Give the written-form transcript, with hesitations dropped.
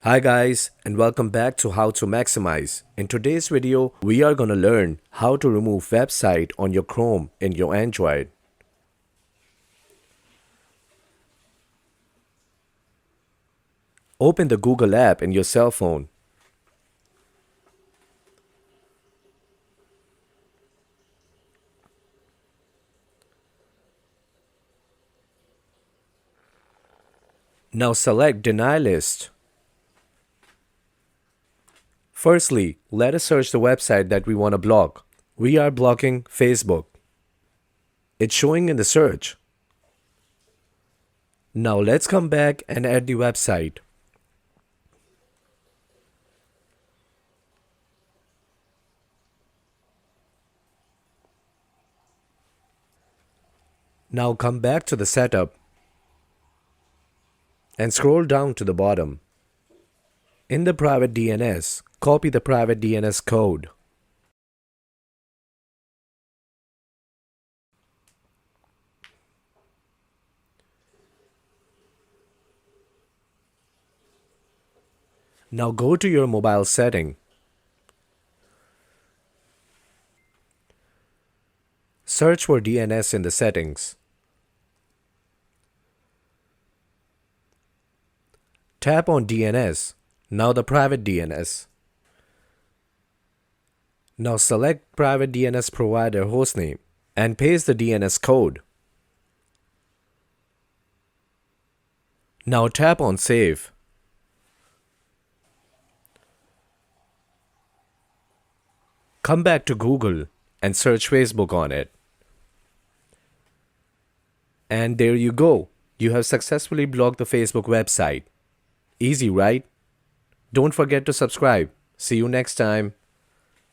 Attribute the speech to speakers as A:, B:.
A: Hi guys, and welcome back to How to Maximize. In today's video, we are going to learn how to remove website on your Chrome in your Android. Open the Google app in your cell phone. Now select Deny List. Firstly, let us search the website that we want to block. We are blocking Facebook. It's showing in the search. Now let's come back and add the website. Now come back to the setup and scroll down to the bottom. In the private DNS, copy the private DNS code. Now go to your mobile setting. Search for DNS in the settings. Tap on DNS, now the private DNS. Now select private DNS provider hostname and paste the DNS code. Now tap on Save. Come back to Google and search Facebook on it. And there you go. You have successfully blocked the Facebook website. Easy, right? Don't forget to subscribe. See you next time.